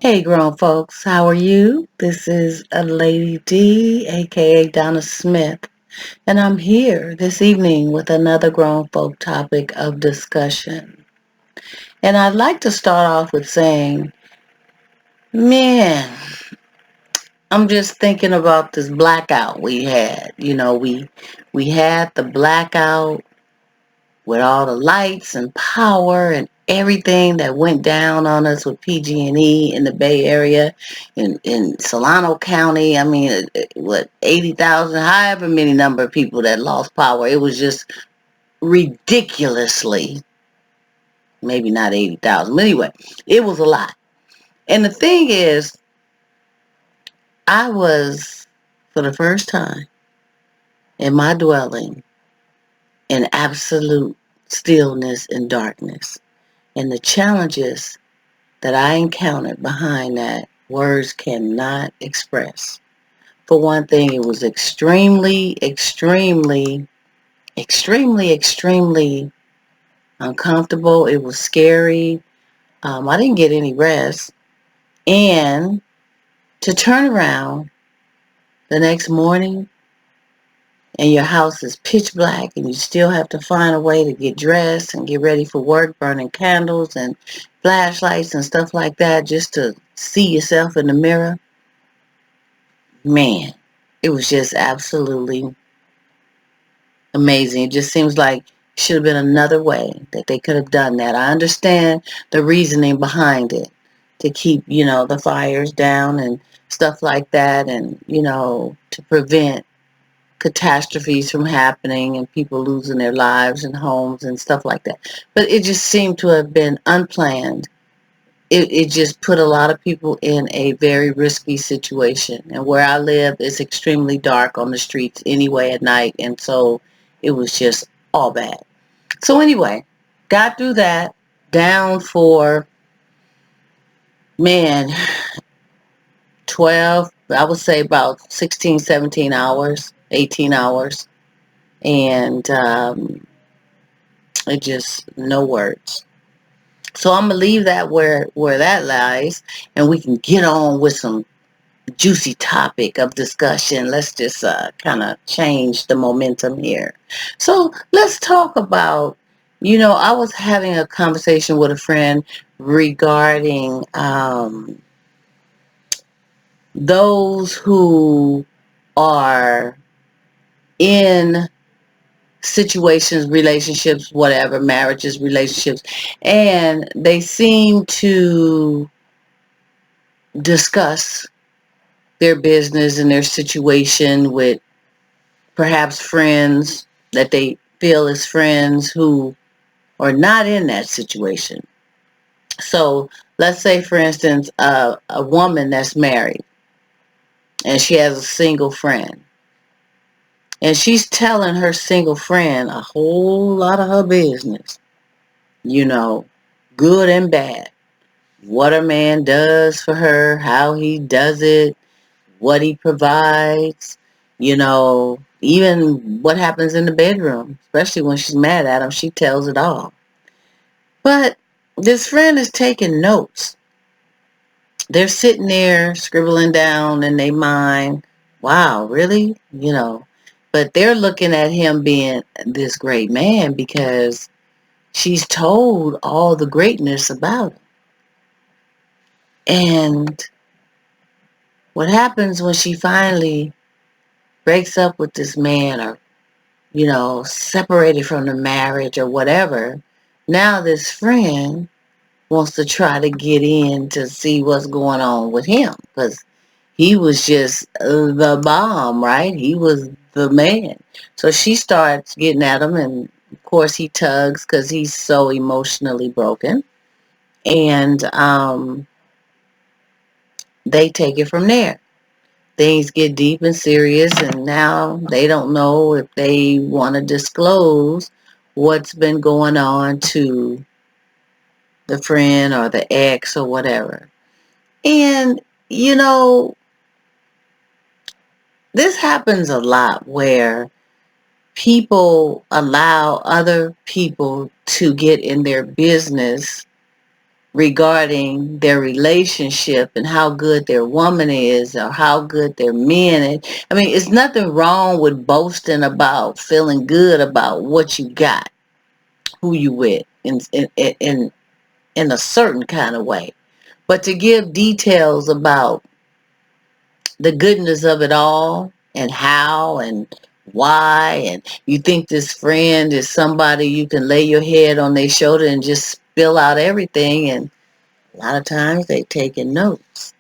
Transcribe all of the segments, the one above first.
Hey, grown folks, how are you? This is a Lady D, aka Donna Smith, and I'm here this evening with another grown folk topic of discussion. And I'd like to start off with saying, man, I'm just thinking about this blackout we had. We had the blackout with all the lights and power and everything that went down on us with PG&E in the Bay Area, in Solano County. I mean, 80,000, however many number of people that lost power. It was just ridiculously, maybe not 80,000, but anyway, it was a lot. And the thing is, I was, for the first time in my dwelling, in absolute stillness and darkness. And the challenges that I encountered behind that, words cannot express. For one thing, it was extremely uncomfortable. It was scary. I didn't get any rest. And to turn around the next morning and your house is pitch black and you still have to find a way to get dressed and get ready for work, burning candles and flashlights and stuff like that just to see yourself in the mirror. Man, it was just absolutely amazing. It just seems like it should have been another way that they could have done that. I understand the reasoning behind it to keep, the fires down and stuff like that, and, to prevent catastrophes from happening and people losing their lives and homes and stuff like that. But it just seemed to have been unplanned. It just put a lot of people in a very risky situation. And where I live, it's extremely dark on the streets anyway at night. And so it was just all bad. So anyway, got through that, down for, man, 12, I would say about 16, 17 hours, 18 hours. And it just, no words. So I'm going to leave that where that lies, and we can get on with some juicy topic of discussion. Let's just kind of change the momentum here. So let's talk about, I was having a conversation with a friend regarding those who are in situations, relationships, whatever, marriages, relationships, and they seem to discuss their business and their situation with perhaps friends that they feel as friends who are not in that situation. So let's say, for instance, a woman that's married and she has a single friend. And she's telling her single friend a whole lot of her business, you know, good and bad. What a man does for her, how he does it, what he provides, even what happens in the bedroom, especially when she's mad at him, she tells it all. But this friend is taking notes. They're sitting there scribbling down in their mind, wow, really? But they're looking at him being this great man because she's told all the greatness about him. And what happens when she finally breaks up with this man or separated from the marriage or whatever, now this friend wants to try to get in to see what's going on with him because he was just the bomb, right? He was the man. So she starts getting at him, and of course he tugs because he's so emotionally broken. And they take it from there. Things get deep and serious, and now they don't know if they want to disclose what's been going on to the friend or the ex or whatever. And, this happens a lot where people allow other people to get in their business regarding their relationship and how good their woman is or how good their men is. I mean, it's nothing wrong with boasting about feeling good about what you got, who you with, in a certain kind of way. But to give details about the goodness of it all and how and why, and you think this friend is somebody you can lay your head on their shoulder and just spill out everything, and a lot of times they taking notes.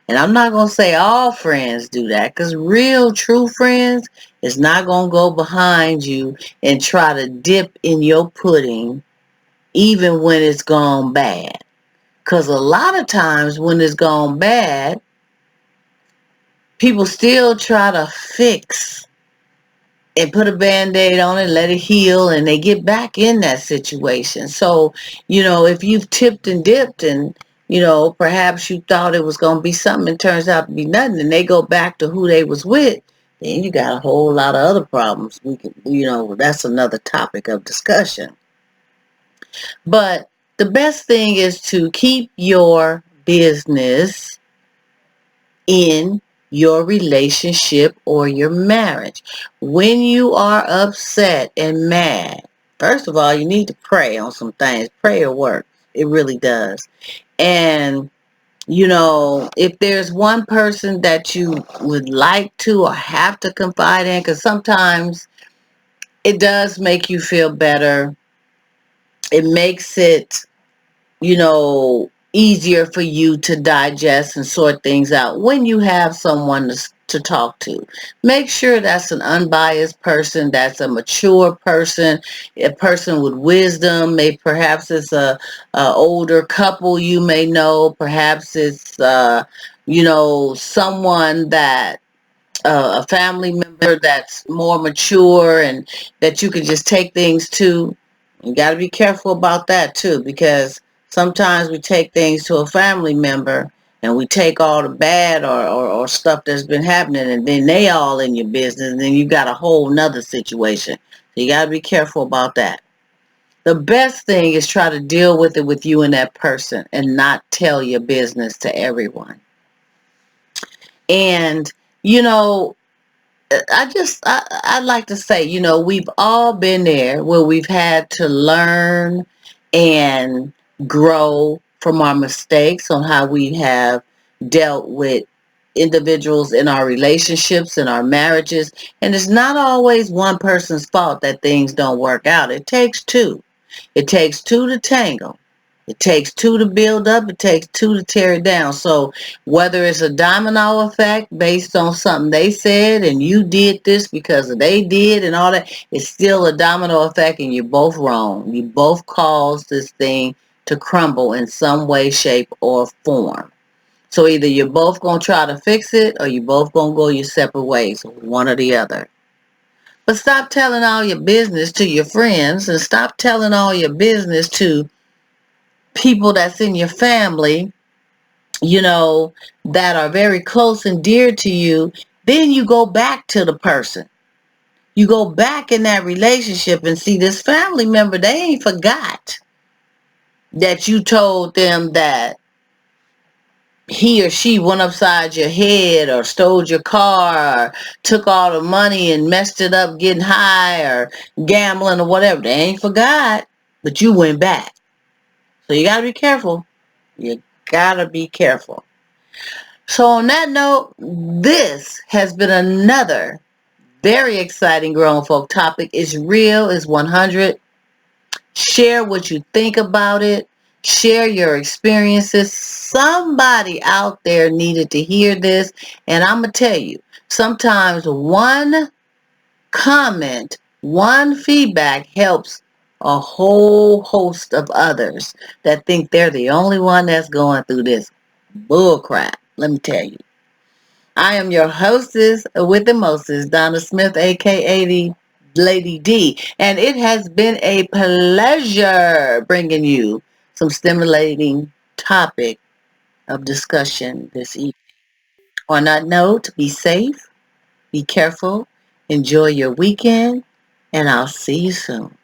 And I'm not going to say all friends do that, because real true friends is not going to go behind you and try to dip in your pudding even when it's gone bad. Because a lot of times when it's gone bad, people still try to fix and put a band-aid on it, let it heal, and they get back in that situation. So, if you've tipped and dipped and, perhaps you thought it was going to be something and turns out to be nothing, and they go back to who they was with, then you got a whole lot of other problems. That's another topic of discussion. But the best thing is to keep your business in your relationship or your marriage. When you are upset and mad, first of all, you need to pray on some things. Prayer works. It really does. And, if there's one person that you would like to or have to confide in, because sometimes it does make you feel better. It makes it easier for you to digest and sort things out when you have someone to talk to. Make sure that's an unbiased person, that's a mature person, a person with wisdom. Maybe perhaps it's a older couple you may know. Perhaps it's someone that a family member that's more mature and that you can just take things to. You got to be careful about that too, because sometimes we take things to a family member and we take all the bad or stuff that's been happening, and then they all in your business, and then you got a whole nother situation. So you got to be careful about that. The best thing is try to deal with it with you and that person and not tell your business to everyone. And, you know, I'd like to say, we've all been there where we've had to learn and grow from our mistakes on how we have dealt with individuals in our relationships and our marriages. And it's not always one person's fault that things don't work out. It takes two. It takes two to tango. It takes two to build up. It takes two to tear it down. So whether it's a domino effect based on something they said and you did this because they did and all that, it's still a domino effect and you're both wrong. You both caused this thing to crumble in some way, shape, or form. So either you're both going to try to fix it or you're both going to go your separate ways, one or the other. But stop telling all your business to your friends and stop telling all your business to people that's in your family, that are very close and dear to you. Then you go back to the person. You go back in that relationship and see this family member, they ain't forgot that you told them that he or she went upside your head or stole your car or took all the money and messed it up getting high or gambling or whatever. They ain't forgot, but you went back. So you got to be careful. You got to be careful. So on that note, this has been another very exciting grown folk topic. It's real, it's 100. Share what you think about it. Share your experiences. Somebody out there needed to hear this. And I'm going to tell you, sometimes one comment, one feedback helps a whole host of others that think they're the only one that's going through this bull crap. Let me tell you. I am your hostess with the mostest, Donna Smith, aka the Lady D, and it has been a pleasure bringing you some stimulating topic of discussion this evening. On that note, be safe, be careful, enjoy your weekend, and I'll see you soon.